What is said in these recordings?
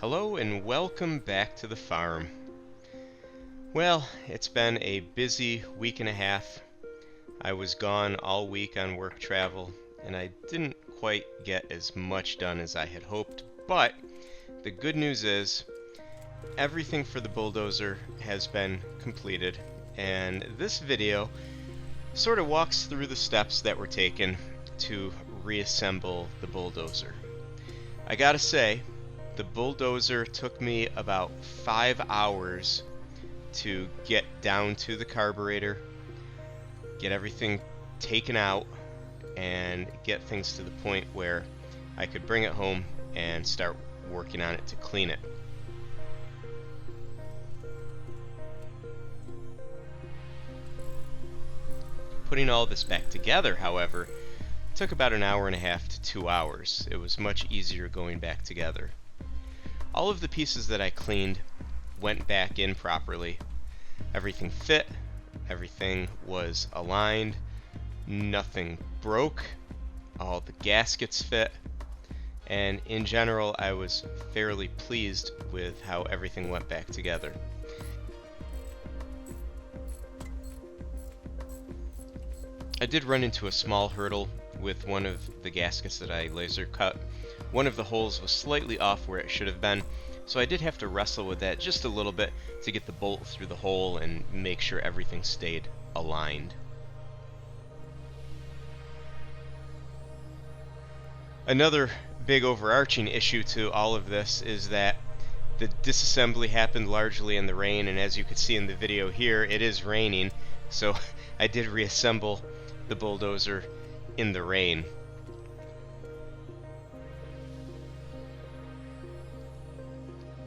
Hello and welcome back to the farm. Well, it's been a busy week and a half. I was gone all week on work travel, and I didn't quite get as much done as I had hoped, but the good news is everything for the bulldozer has been completed, and this video sort of walks through the steps that were taken to reassemble the bulldozer. I gotta say, the bulldozer took me about 5 hours to get down to the carburetor, get everything taken out, and get things to the point where I could bring it home and start working on it to clean it. Putting all this back together, however, took about an hour and a half to 2 hours. It was much easier going back together. All of the pieces that I cleaned went back in properly. Everything fit, everything was aligned, nothing broke, all the gaskets fit, and in general I was fairly pleased with how everything went back together. I did run into a small hurdle with one of the gaskets that I laser cut. One of the holes was slightly off where it should have been, so I did have to wrestle with that just a little bit to get the bolt through the hole and make sure everything stayed aligned. Another big overarching issue to all of this is that the disassembly happened largely in the rain, and as you can see in the video here, it is raining, so I did reassemble the bulldozer in the rain.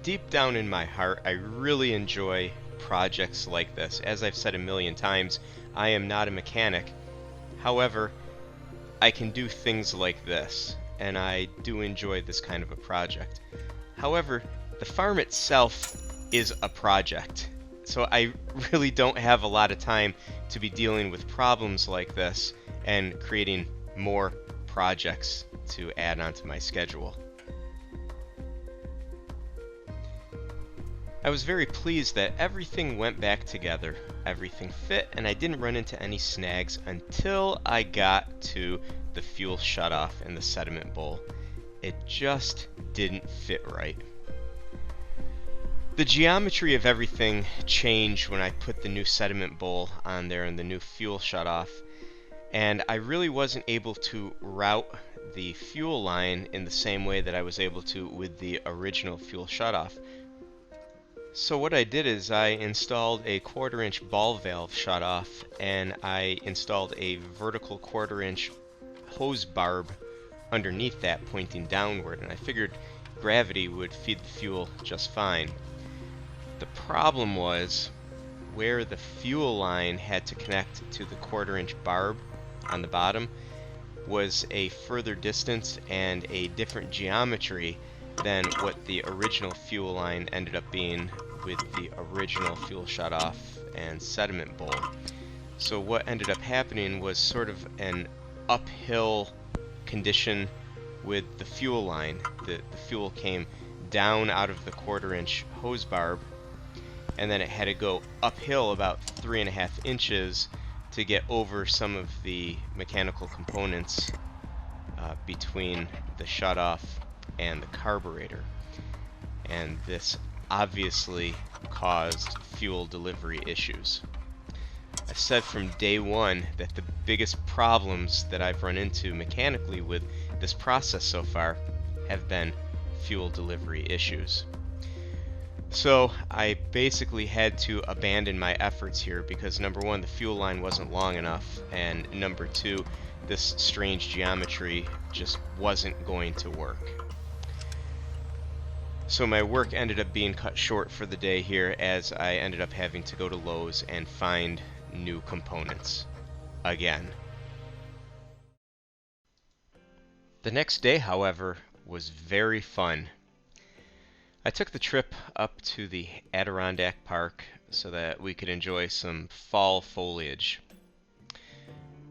Deep down in my heart, I really enjoy projects like this. As I've said a million times, I am not a mechanic. However, I can do things like this, and I do enjoy this kind of a project. However, the farm itself is a project, so I really don't have a lot of time to be dealing with problems like this and creating more projects to add onto my schedule. I was very pleased that everything went back together, everything fit, and I didn't run into any snags until I got to the fuel shutoff and the sediment bowl. It just didn't fit right. The geometry of everything changed when I put the new sediment bowl on there and the new fuel shutoff, and I really wasn't able to route the fuel line in the same way that I was able to with the original fuel shutoff. So what I did is I installed a 1/4-inch ball valve shutoff, and I installed a vertical 1/4-inch hose barb underneath that pointing downward, and I figured gravity would feed the fuel just fine. The problem was where the fuel line had to connect to the 1/4-inch barb on the bottom was a further distance and a different geometry than what the original fuel line ended up being with the original fuel shutoff and sediment bowl. So what ended up happening was sort of an uphill condition with the fuel line. The fuel came down out of the 1/4-inch hose barb, and then it had to go uphill about 3.5 inches to get over some of the mechanical components between the shutoff and the carburetor. And this obviously caused fuel delivery issues. I've said from day one that the biggest problems that I've run into mechanically with this process so far have been fuel delivery issues. So I basically had to abandon my efforts here because number one, the fuel line wasn't long enough, and number two, this strange geometry just wasn't going to work. So my work ended up being cut short for the day here, as I ended up having to go to Lowe's and find new components again. The next day, however, was very fun. I took the trip up to the Adirondack Park so that we could enjoy some fall foliage.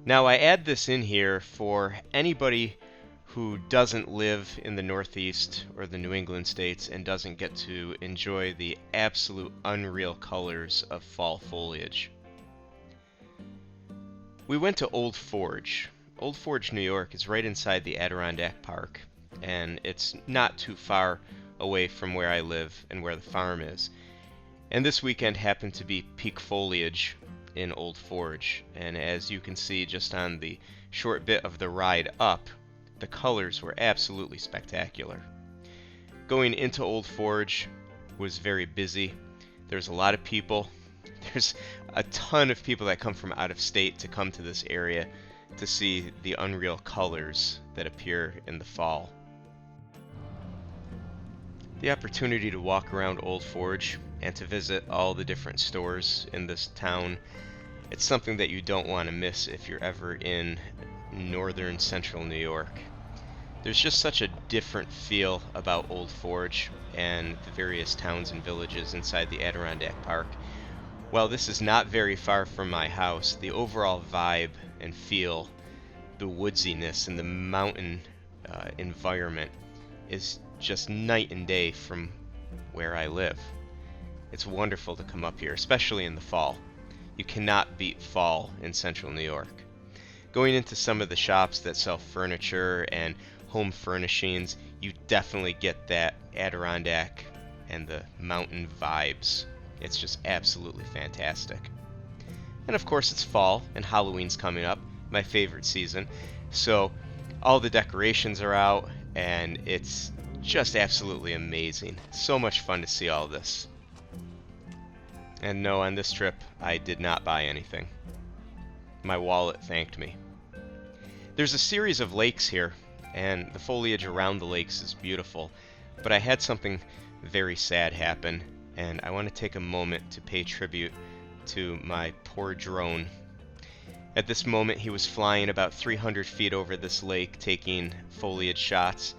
Now I add this in here for anybody who doesn't live in the Northeast or the New England states and doesn't get to enjoy the absolute unreal colors of fall foliage. We went to Old Forge. Old Forge, New York is right inside the Adirondack Park, and it's not too far away from where I live and where the farm is. And this weekend happened to be peak foliage in Old Forge, and as you can see just on the short bit of the ride up, the colors were absolutely spectacular. Going into Old Forge was very busy. There's a lot of people. There's a ton of people that come from out of state to come to this area to see the unreal colors that appear in the fall. The opportunity to walk around Old Forge and to visit all the different stores in this town, it's something that you don't want to miss if you're ever in northern central New York. There's just such a different feel about Old Forge and the various towns and villages inside the Adirondack Park. While this is not very far from my house, the overall vibe and feel, the woodsiness and the mountain environment is just night and day from where I live. It's wonderful to come up here, especially in the fall. You cannot beat fall in central New York. Going into some of the shops that sell furniture and home furnishings, you definitely get that Adirondack and the mountain vibes. It's just absolutely fantastic. And of course it's fall and Halloween's coming up, my favorite season. So all the decorations are out and it's just absolutely amazing. So much fun to see all this. And no, on this trip I did not buy anything. My wallet thanked me. There's a series of lakes here, and the foliage around the lakes is beautiful, but I had something very sad happen, and I want to take a moment to pay tribute to my poor drone. At this moment he was flying about 300 feet over this lake taking foliage shots.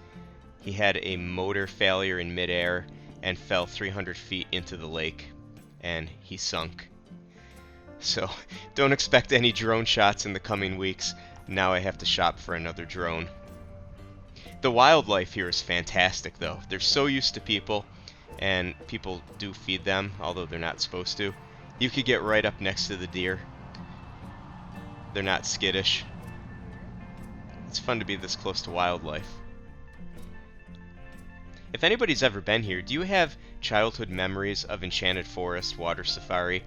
He had a motor failure in midair and fell 300 feet into the lake, and he sunk. So don't expect any drone shots in the coming weeks. Now I have to shop for another drone. The wildlife here is fantastic though. They're so used to people, and people do feed them, although they're not supposed to. You could get right up next to the deer. They're not skittish. It's fun to be this close to wildlife. If anybody's ever been here, do you have childhood memories of Enchanted Forest Water Safari?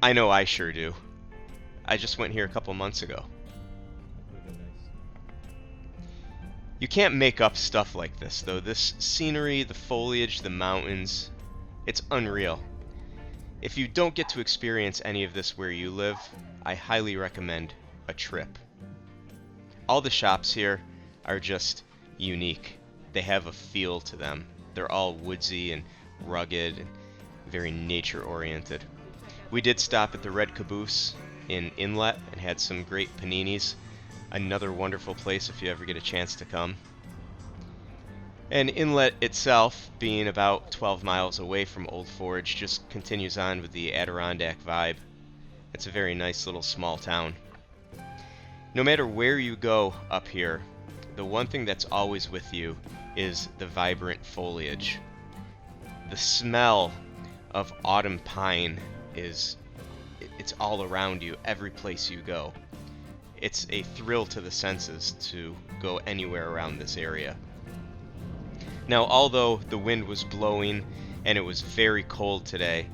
I know I sure do. I just went here a couple months ago. You can't make up stuff like this, though. This scenery, the foliage, the mountains, it's unreal. If you don't get to experience any of this where you live, I highly recommend a trip. All the shops here are just unique. They have a feel to them. They're all woodsy and rugged and very nature-oriented. We did stop at the Red Caboose in Inlet and had some great paninis. Another wonderful place if you ever get a chance to come. And Inlet itself, being about 12 miles away from Old Forge, just continues on with the Adirondack vibe. It's a very nice little small town. No matter where you go up here, the one thing that's always with you is the vibrant foliage. The smell of autumn pine it's all around you, every place you go. It's a thrill to the senses to go anywhere around this area. Now, although the wind was blowing and it was very cold today,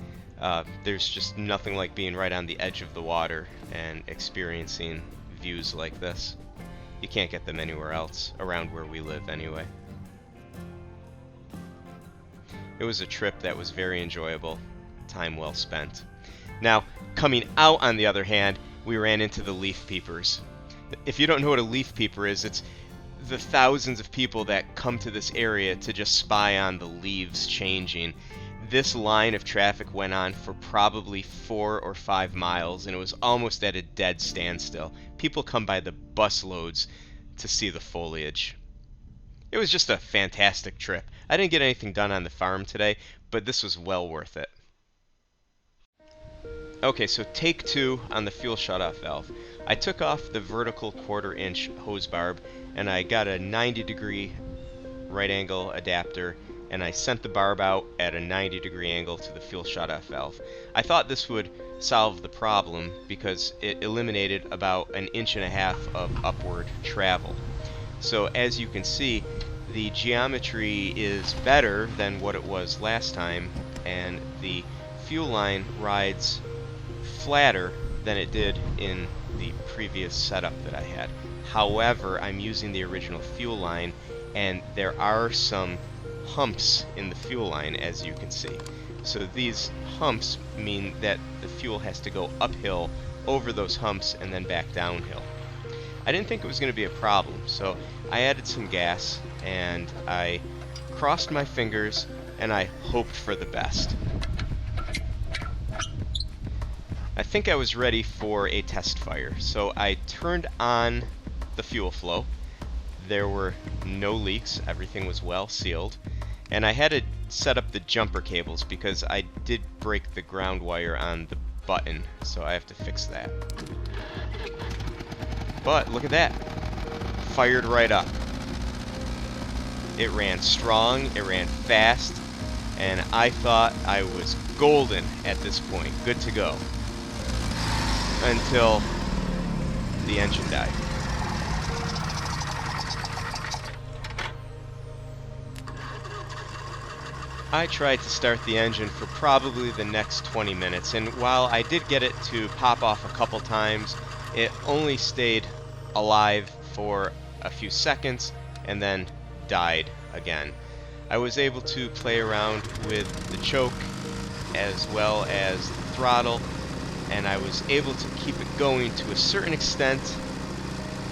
there's just nothing like being right on the edge of the water and experiencing views like this. You can't get them anywhere else, around where we live anyway. It was a trip that was very enjoyable, time well spent. Now, coming out on the other hand, we ran into the leaf peepers. If you don't know what a leaf peeper is, it's the thousands of people that come to this area to just spy on the leaves changing. This line of traffic went on for probably 4 or 5 miles, and it was almost at a dead standstill. People come by the busloads to see the foliage. It was just a fantastic trip. I didn't get anything done on the farm today, but this was well worth it. Okay, so take 2 on the fuel shutoff valve. I took off the vertical 1/4" hose barb and I got a 90-degree right angle adapter, and I sent the barb out at a 90-degree angle to the fuel shutoff valve. I thought this would solve the problem because it eliminated about 1.5 inches of upward travel. So as you can see, the geometry is better than what it was last time, and the fuel line rides flatter than it did in the previous setup that I had. However, I'm using the original fuel line, and there are some humps in the fuel line, as you can see. So these humps mean that the fuel has to go uphill over those humps and then back downhill. I didn't think it was going to be a problem, so I added some gas and I crossed my fingers and I hoped for the best. I think I was ready for a test fire, so I turned on the fuel flow. There were no leaks, everything was well sealed, and I had to set up the jumper cables because I did break the ground wire on the button, so I have to fix that. But look at that, fired right up. It ran strong, it ran fast, and I thought I was golden at this point, good to go, until the engine died. I tried to start the engine for probably the next 20 minutes, and while I did get it to pop off a couple times, it only stayed alive for a few seconds and then died again. I was able to play around with the choke as well as the throttle, and I was able to keep it going to a certain extent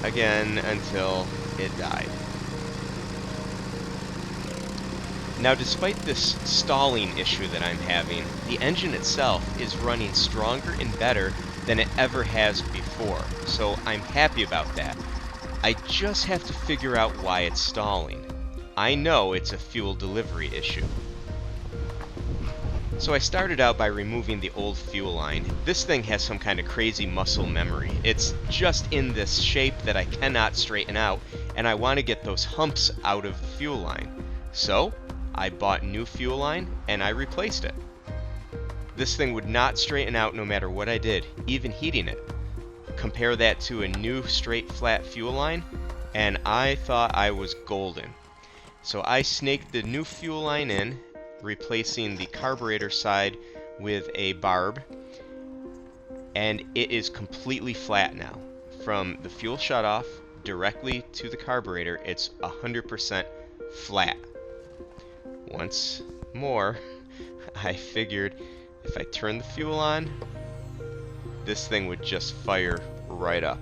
again until it died. Now, despite this stalling issue that I'm having, the engine itself is running stronger and better than it ever has before, so I'm happy about that. I just have to figure out why it's stalling. I know it's a fuel delivery issue. So I started out by removing the old fuel line. This thing has some kind of crazy muscle memory. It's just in this shape that I cannot straighten out, and I want to get those humps out of the fuel line. So I bought new fuel line and I replaced it. This thing would not straighten out no matter what I did, even heating it. Compare that to a new straight flat fuel line, and I thought I was golden. So I snaked the new fuel line in, replacing the carburetor side with a barb, and it is completely flat now. From the fuel shutoff directly to the carburetor, it's 100% flat. Once more, I figured if I turn the fuel on, this thing would just fire right up.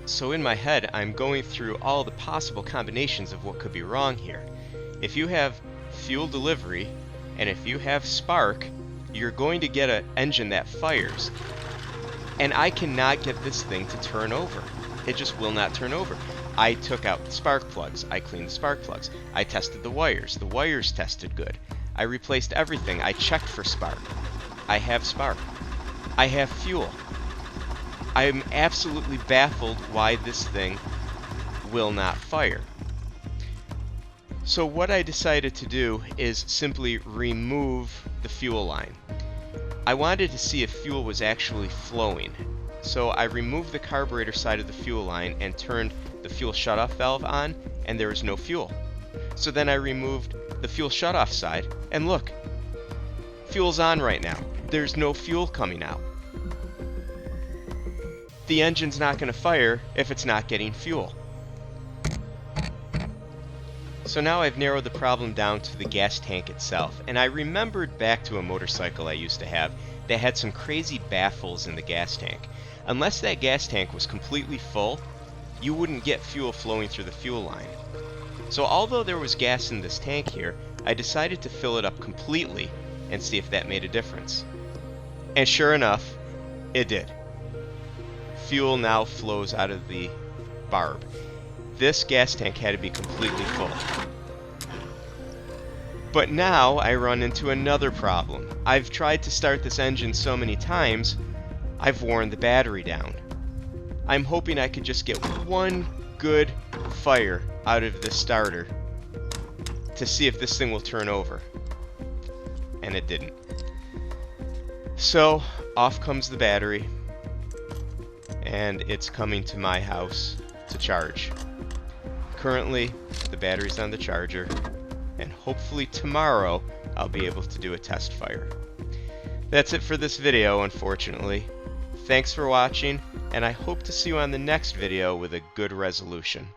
So in my head, I'm going through all the possible combinations of what could be wrong here. If you have fuel delivery, and if you have spark, you're going to get an engine that fires. And I cannot get this thing to turn over. It just will not turn over. I took out the spark plugs. I cleaned the spark plugs. I tested the wires. The wires tested good. I replaced everything. I checked for spark. I have spark. I have fuel. I am absolutely baffled why this thing will not fire. So what I decided to do is simply remove the fuel line. I wanted to see if fuel was actually flowing. So I removed the carburetor side of the fuel line and turned the fuel shutoff valve on, and there was no fuel. So then I removed the fuel shutoff side, and look, fuel's on right now. There's no fuel coming out. The engine's not going to fire if it's not getting fuel. So now I've narrowed the problem down to the gas tank itself, and I remembered back to a motorcycle I used to have that had some crazy baffles in the gas tank. Unless that gas tank was completely full, you wouldn't get fuel flowing through the fuel line. So although there was gas in this tank here, I decided to fill it up completely and see if that made a difference. And sure enough, it did. Fuel now flows out of the barb. This gas tank had to be completely full. But now I run into another problem. I've tried to start this engine so many times, I've worn the battery down. I'm hoping I could just get one good fire out of the starter to see if this thing will turn over. And it didn't. So off comes the battery, and it's coming to my house to charge. Currently, the battery's on the charger, and hopefully tomorrow I'll be able to do a test fire. That's it for this video, unfortunately. Thanks for watching, and I hope to see you on the next video with a good resolution.